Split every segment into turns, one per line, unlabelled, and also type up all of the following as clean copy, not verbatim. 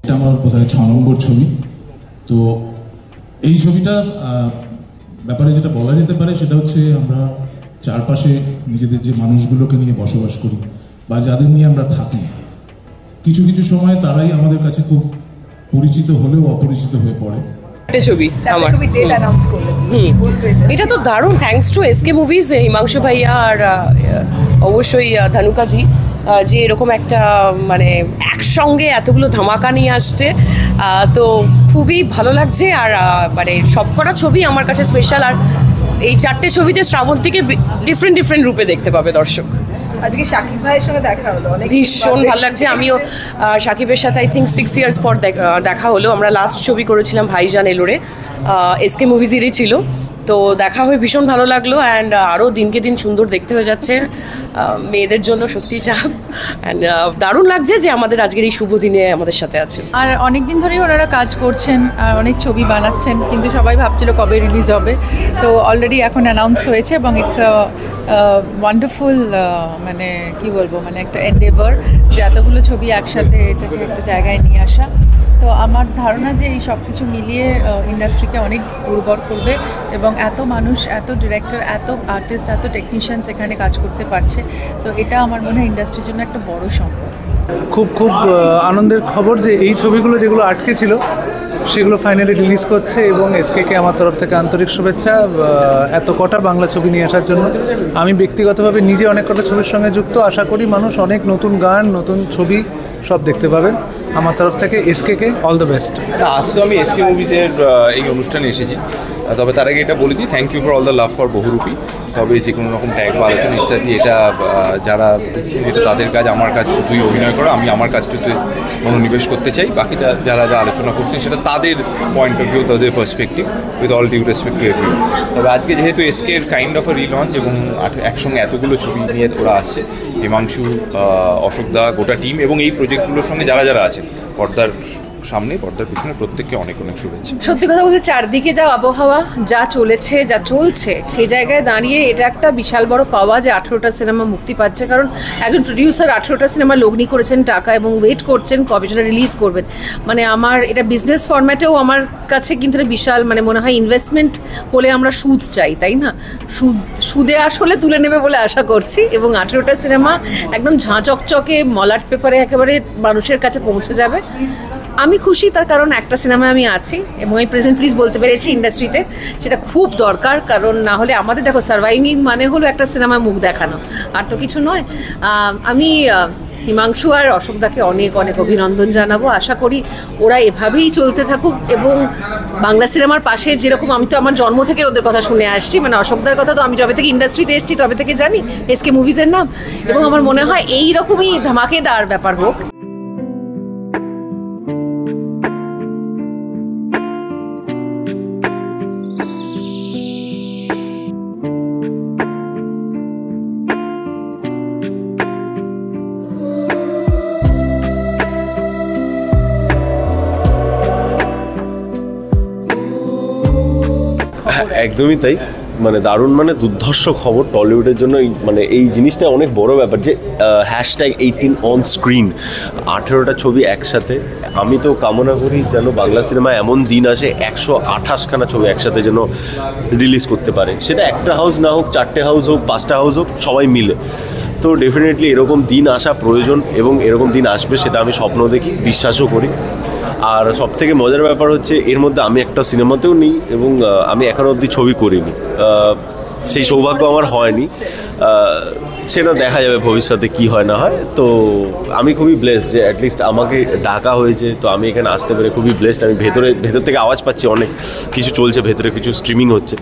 এটা আমার বোধহয় 6 নম্বর ছবি। তো এই ছবিটা ব্যাপারে যেটা বলা যেতে পারে সেটা হচ্ছে আমরা চারপাশে নিজেদের যে মানুষগুলোকে নিয়ে বসবাস করি বা যাদের নিয়ে আমরা থাকি, কিছু কিছু সময় তারাই আমাদের কাছে খুব পরিচিত হলেও অপরিচিত হয়ে পড়ে।
ছবি আমার এটা তো দারুণ, thanks to SK movies, Himanshu ভাইয়া আর অবশ্যই ধানুকাজি, যে এরকম একটা মানে একসঙ্গে এতগুলো ধামাকা নিয়ে আসছে। তো খুবই ভালো লাগছে। আর মানে সবকটা ছবি আমার কাছে স্পেশাল। আর এই 4টে ছবিতে শ্রাবন্তীকে ডিফারেন্ট রূপে দেখতে পাবে দর্শক।
আজকে শাকিব ভাইয়ের সঙ্গে দেখা হলো,
ভীষণ ভালো লাগছে। আমিও শাকিবের সাথে আই থিঙ্ক 6 ইয়ার্স পর দেখা হলো। আমরা লাস্ট ছবি করেছিলাম ভাইজান এলোরে, এসকে মুভিজেরই ছিল। তো দেখা হয়ে ভীষণ ভালো লাগলো। অ্যান্ড আরও দিনকে দিন সুন্দর দেখতে হয়ে যাচ্ছে, মেয়েদের জন্য সত্যি চাপ। অ্যান্ড দারুণ লাগছে যে আমাদের আজকের এই শুভ দিনে আমাদের সাথে আছে।
আর অনেক দিন ধরেই ওনারা কাজ করছেন আর অনেক ছবি বানাচ্ছেন, কিন্তু সবাই ভাবছিল কবে রিলিজ হবে। তো অলরেডি এখন অ্যানাউন্স হয়েছে এবং ইটস ওয়ান্ডারফুল, মানে কি বলবো, মানে একটা এন্ডেভার যে এতগুলো ছবি একসাথে এটাকে একটা জায়গায় নিয়ে আসা। তো আমার ধারণা যে এই সব কিছু মিলিয়ে ইন্ডাস্ট্রিকে অনেক উর্বর করবে এবং এত মানুষ, এত ডিরেক্টর, এত আর্টিস্ট, এত টেকনিশিয়ানস এখানে কাজ করতে পারছে। তো এটা আমার মনে হয় ইন্ডাস্ট্রির জন্য একটা বড় সম্পদ।
খুব আনন্দের খবর যে এই ছবিগুলো যেগুলো আটকে ছিল সেগুলো ফাইনালি রিলিজ করছে এবং এসকেকে আমার তরফ থেকে আন্তরিক শুভেচ্ছা এত কটা বাংলা ছবি নিয়ে আসার জন্য। আমি ব্যক্তিগতভাবে নিজে অনেক কটা ছবির সঙ্গে যুক্ত, আশা করি মানুষ অনেক নতুন গান, নতুন ছবি সব দেখতে পাবে। আমার তরফ থেকে এসকেকে অল দ্য বেস্ট।
আজ তো আমি এসকে মুভিজের এই অনুষ্ঠানে এসেছি, তবে তার আগে এটা বলে দিই, thank you for all the love for Bahurupi. তবে যে কোনো রকম ট্যাগ বা আলোচনা ইত্যাদি এটা যারা দিচ্ছেন এটা তাদের কাজ, আমার কাজ শুধুই অভিনয় করা। আমি আমার কাজটিতে মনোনিবেশ করতে চাই, বাকিটা যারা যা আলোচনা করছেন সেটা তাদের পয়েন্ট অফ ভিউ, তাদের perspective, with all due respect to everyone. তবে আজকে যেহেতু এসকের কাইন্ড অফ আ রিলঞ্চ এবং একসঙ্গে এতগুলো ছবি নিয়ে ওরা আসছে, হিমাংশু, অশোকদা, গোটা টিম এবং এই প্রজেক্টগুলোর সঙ্গে যারা যারা আছেন পর্দার সামনে পর্দার পিছনে, প্রত্যেককে অনেক অনেক শুভেচ্ছা।
সত্যি কথা বলতে চারদিকে যা আবহাওয়া, যা চলেছে, যা চলছে, সেই জায়গায় দাঁড়িয়ে এটা একটা বিশাল বড় পাওয়া যে 18টা সিনেমা মুক্তি পাচ্ছে। কারণ একজন প্রডিউসার 18টা সিনেমা লগ্নি করেছেন টাকা এবং ওয়েট করছেন কবে সেটা রিলিজ করবেন। মানে আমার এটা বিজনেস ফরম্যাটেও আমার কাছে কিন্তু বিশাল, মানে মনে হয় ইনভেস্টমেন্ট হলে আমরা সুদ চাই, তাই না? সুদে আসলে তুলে নেবে বলে আশা করছি। এবং 18টা সিনেমা একদম ঝাঁচকচকে মলাট পেপারে একেবারে মানুষের কাছে পৌঁছে যাবে। আমি খুশি, তার কারণ একটা সিনেমায় আমি আছি এবং এই প্রেজেন্ট প্লিজ বলতে পেরেছি ইন্ডাস্ট্রিতে, সেটা খুব দরকার। কারণ না হলে আমাদের দেখো সার্ভাইভিং মানে হলো একটা সিনেমায় মুখ দেখানো, আর তো কিছু নয়। আমি হিমাংশু আর অশোকদাকে অনেক অনেক অভিনন্দন জানাবো। আশা করি ওরা এভাবেই চলতে থাকুক এবং বাংলা সিনেমার পাশে যেরকম, আমি তো আমার জন্ম থেকে ওদের কথা শুনে আসছি, মানে অশোকদার কথা তো আমি যবে থেকে ইন্ডাস্ট্রিতে এসেছি তবে থেকে জানি এসকে মুভিজের নাম, এবং আমার মনে হয় এই রকমই ধামাকেদার ব্যাপার হোক।
একদমই তাই, মানে দারুণ, মানে দুর্ধর্ষ খবর টলিউডের জন্য। মানে এই জিনিসটা অনেক বড় ব্যাপার যে হ্যাশট্যাগ 18 অন স্ক্রিন, 18টা ছবি একসাথে। আমি তো কামনা করি যেন বাংলা সিনেমা এমন দিন আসে 128খানা ছবি একসাথে যেন রিলিজ করতে পারে। সেটা একটা হাউস না হোক, 4টে হাউস হোক, 5টা হাউস হোক, সবাই মিলে। তো ডেফিনেটলি এরকম দিন আসা প্রয়োজন এবং এরকম দিন আসবে সেটা আমি স্বপ্ন দেখি, বিশ্বাসও করি। আর সবথেকে মজার ব্যাপার হচ্ছে এর মধ্যে আমি একটা সিনেমাতেও নেই এবং আমি এখনও অবধি ছবি করিনি, সেই সৌভাগ্য আমার হয়নি। সেটা দেখা যাবে ভবিষ্যতে কি হয় না হয়। তো আমি খুবই ব্লেসড যে অ্যাটলিস্ট আমাকে ডাকা হয়েছে, তো আমি এখানে আসতে পেরে খুবই ব্লেসড। আমি ভেতর থেকে আওয়াজ পাচ্ছি অনেক কিছু চলছে, ভেতরে কিছু স্ট্রিমিং হচ্ছে,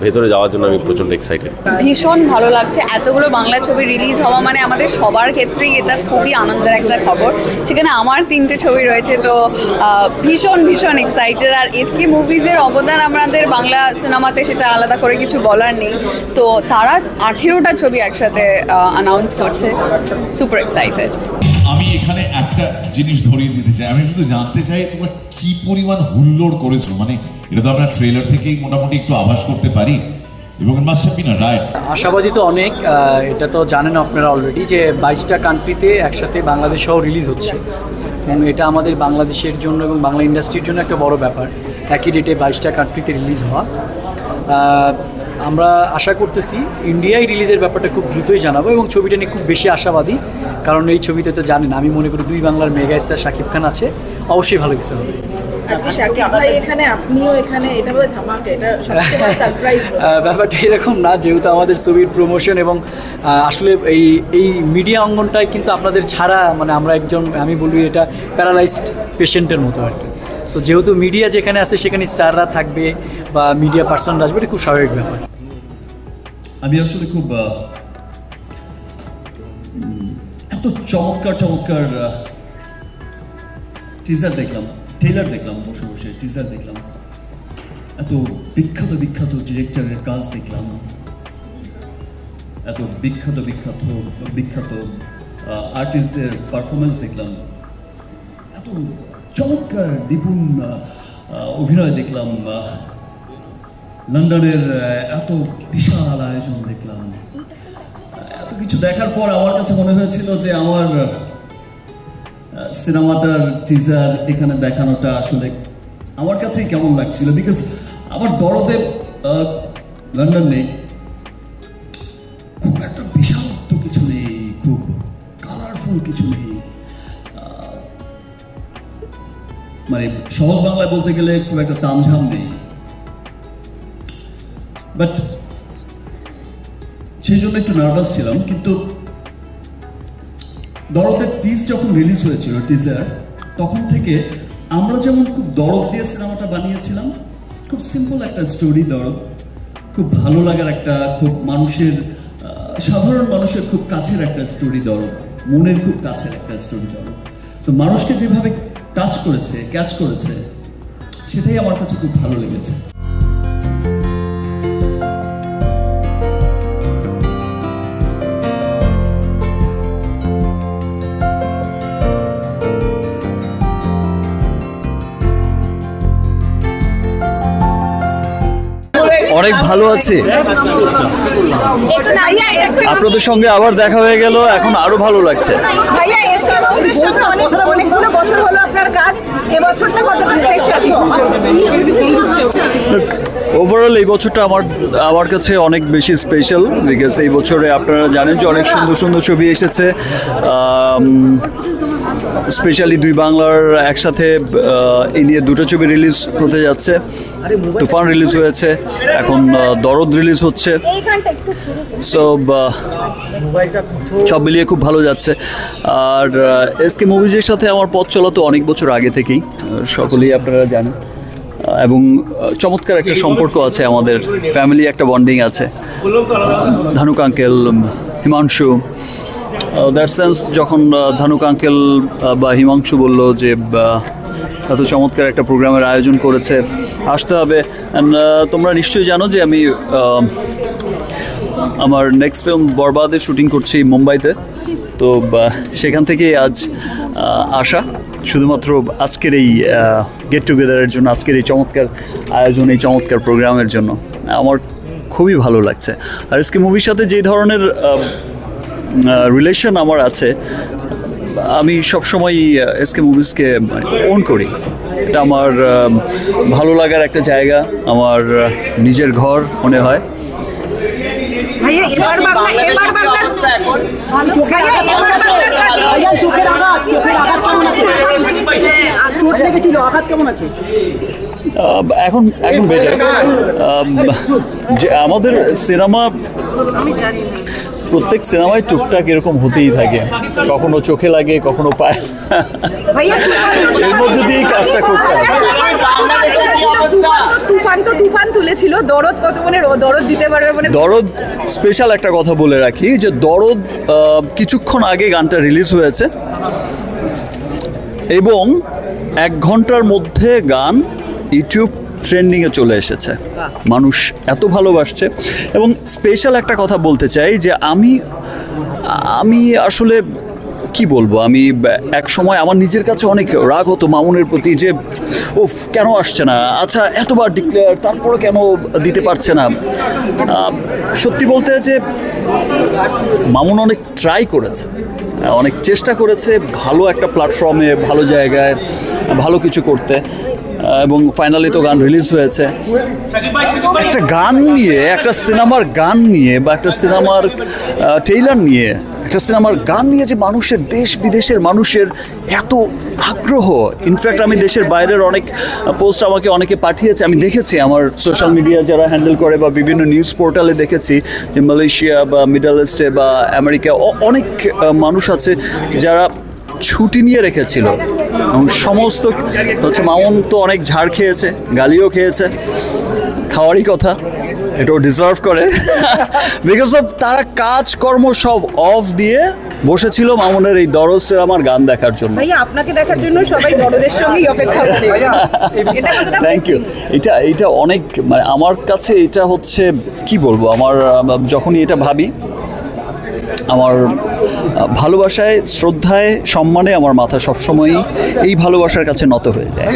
ভেতরে যাওয়ার জন্য আমি প্রচণ্ড এক্সাইটেড।
ভীষণ ভালো লাগছে, এতগুলো বাংলা ছবি রিলিজ হওয়া মানে আমাদের সবার ক্ষেত্রেই এটা খুবই আনন্দের একটা খবর। সেখানে আমার 3টে ছবি রয়েছে, তো ভীষণ এক্সাইটেড। আর এসকে মুভিজের অবদান আমাদের বাংলা সিনেমাতে সেটা আলাদা করে কিছু বলার নেই। তো তারা 18টা ছবি একসাথে অ্যানাউন্স করছে, সুপার এক্সাইটেড।
আমি এখানে একটা জিনিস ধরিয়ে দিতে চাই, আমি শুধু জানতে চাই তোমরা কি পরিমাণ হুল্লোড় করেছো। মানে এটা তো আমরা ট্রেলার থেকেই মোটামুটি একটু আভাস করতে পারি এবং
আশাবাদী তো অনেক। এটা তো জানেন আপনারা অলরেডি যে 22টা কান্ট্রিতে একসাথে বাংলাদেশ সহ রিলিজ হচ্ছে। এবং এটা আমাদের বাংলাদেশের জন্য এবং বাংলা ইন্ডাস্ট্রির জন্য একটা বড় ব্যাপার, একই ডেটে 22টা কান্ট্রিতে রিলিজ হওয়া। আমরা আশা করতেছি ইন্ডিয়ায় রিলিজের ব্যাপারটা খুব দ্রুতই জানাবো, এবং ছবিটা নিয়ে খুব বেশি আশাবাদী, কারণ এই ছবিতে তো জানেন আমি মনে করি 2 বাংলার মেগা স্টার শাকিব খান আছে, অবশ্যই ভালো কিছু হবে। ব্যাপারটা এরকম না, যেহেতু আমাদের ছবির প্রমোশন এবং আসলে এই মিডিয়া অঙ্গনটাই কিন্তু আপনাদের ছাড়া মানে আমরা আমি বলি এটা প্যারালাইজড পেশেন্টের মতো আর কি। সো যেহেতু মিডিয়া যেখানে আছে সেখানে স্টাররা থাকবে বা মিডিয়া পার্সনরা আসবে, এটা খুব স্বাভাবিক ব্যাপার।
আমি আসলে খুব এত চমৎকার টিজার দেখলাম, ট্রেলার দেখলাম, বসে বসে টিজার দেখলাম, এত বিখ্যাত ডিরেক্টরের কাজ দেখলাম, এত বিখ্যাত আর্টিস্টদের পারফরমেন্স দেখলাম, এত চমৎকার নিপুণ অভিনয় দেখলাম, লন্ডনের এত বিশাল আয়োজন দেখলাম। এত কিছু দেখার পর আমার কাছে মনে হয়েছিল যে আমার সিনেমাটার টিজার এখানে দেখানোটা আসলে আমার কাছেই কেমন লাগছিল, বিকজ আমার দরদে লন্ডন নেই, খুব একটা বিশালত্ব কিছু নেই, খুব কালারফুল কিছু নেই, মানে সহজ বাংলায় বলতে গেলে খুব একটা তামঝাম নেই। বাট সেই জন্য একটু নার্ভাস ছিলাম, কিন্তু দরদের টিজ যখন রিলিজ হয়েছিল টিজার, তখন থেকে আমরা যেমন খুব দরদ দিয়ে সিনেমাটা বানিয়েছিলাম, খুব সিম্পল একটা স্টোরি দরদ, খুব ভালো লাগার একটা, খুব মানুষের সাধারণ মানুষের খুব কাছের একটা স্টোরি দরদ, মনের খুব কাছের একটা স্টোরি দরদ। তো মানুষকে যেভাবে টাচ করেছে, ক্যাচ করেছে, সেটাই আমার কাছে খুব ভালো লেগেছে।
অনেক ভালো আছি, আপনাদের সঙ্গে আবার দেখা হয়ে গেল, এখন আরো ভালো লাগছে। ওভারঅল এই বছরটা আমার কাছে অনেক বেশি স্পেশাল, বিকজ এই বছরে আপনারা জানেন যে অনেক সুন্দর ছবি এসেছে, স্পেশালি 2 বাংলার একসাথে এই নিয়ে 2টো ছবি রিলিজ হতে যাচ্ছে। তুফান রিলিজ হয়েছে, এখন দরদ রিলিজ হচ্ছে, সো সব মিলিয়ে খুব ভালো যাচ্ছে। আর এসকে মুভিজের সাথে আমার পথ চলা তো অনেক বছর আগে থেকেই, সকলেই আপনারা জানেন, এবং চমৎকার একটা সম্পর্ক আছে, আমাদের ফ্যামিলি একটা বন্ডিং আছে। ধানুক আঙ্কেল, হিমাংশু, দ্যাট সেন্স যখন ধানুক আঙ্কেল বা হিমাংশু বলল যে এত চমৎকার একটা প্রোগ্রামের আয়োজন করেছে, আসতে হবে। অ্যান্ড তোমরা নিশ্চয়ই জানো যে আমি আমার নেক্সট ফিল্ম বরবাদের শুটিং করছি মুম্বাইতে, তো সেখান থেকেই আজ আসা, শুধুমাত্র আজকের এই গেট টুগেদারের জন্য, আজকের এই চমৎকার আয়োজন, এই চমৎকার প্রোগ্রামের জন্য আমার খুবই ভালো লাগছে। আর এসকে মুভির সাথে যে ধরনের রিলেশন আমার আছে, আমি সবসময় এসকে মুভিজকে ওন করি, এটা আমার ভালো লাগার একটা জায়গা, আমার নিজের ঘর মনে হয়। এখন বেটার, যে আমাদের সিনেমা, প্রত্যেক সিনেমায় টুকটাক এরকম হতেই থাকে, কখনো চোখে লাগে, কখনো পায়, এর মধ্যে দিয়েই কাজটা করতে হয়।
তুফান তুলেছিল, দরদ কত মানে দরদ দিতে পারবে? মানে
দরদ স্পেশাল একটা কথা বলে রাখি, যে দরদ কিছুক্ষণ আগে গানটা রিলিজ হয়েছে, এবং 1 ঘন্টার মধ্যে গান ইউটিউব ট্রেন্ডিংয়ে চলে এসেছে, মানুষ এত ভালোবাসছে। এবং স্পেশাল একটা কথা বলতে চাই, যে আমি আসলে কি বলবো, আমি এক সময় আমার নিজের কাছে অনেক রাগ হতো মামুনের প্রতি, যে উফ কেন আসছে না, আচ্ছা এতবার ডিক্লেয়ার তারপরে কেন দিতে পারছে না। সত্যি বলতে যে মামুন অনেক ট্রাই করেছে, অনেক চেষ্টা করেছে ভালো একটা প্ল্যাটফর্মে, ভালো জায়গায় ভালো কিছু করতে, এবং ফাইনালি তো গান রিলিজ হয়েছে। একটা গান নিয়ে, একটা সিনেমার গান নিয়ে বা একটা সিনেমার ট্রেইলার নিয়ে, একটা সিনেমার গান নিয়ে যে মানুষের, দেশ বিদেশের মানুষের এত আগ্রহ, ইনফ্যাক্ট আমি দেশের বাইরের অনেক পোস্ট আমাকে অনেকে পাঠিয়েছে, আমি দেখেছি আমার সোশ্যাল মিডিয়া যারা হ্যান্ডেল করে বা বিভিন্ন নিউজ পোর্টালে দেখেছি যে মালয়েশিয়া বা মিডল ইস্টে বা আমেরিকা অনেক মানুষ আছে যারা ছুটি নিয়ে রেখেছিল, এবং সমস্ত হচ্ছে মামুন তো অনেক ঝাড় খেয়েছে, গালিও খেয়েছে, খাওয়ারই কথা, এটাও ডিজার্ভ করে বিকজ অফ তারা কাজকর্ম সব অফ দিয়ে বসেছিল মামুনের এই দরদ সিনেমার গান দেখার জন্য।
ভাইয়া আপনাকে দেখার জন্য সবাই দরদের সঙ্গেই অপেক্ষা করে।
Thank you. এটা অনেক, মানে আমার কাছে এটা হচ্ছে কি বলবো, আমার যখনই এটা ভাবি, আমার ভালোবাসায়, শ্রদ্ধায়, সম্মানে আমার মাথা সবসময়ই এই ভালোবাসার কাছে নত হয়ে যায়।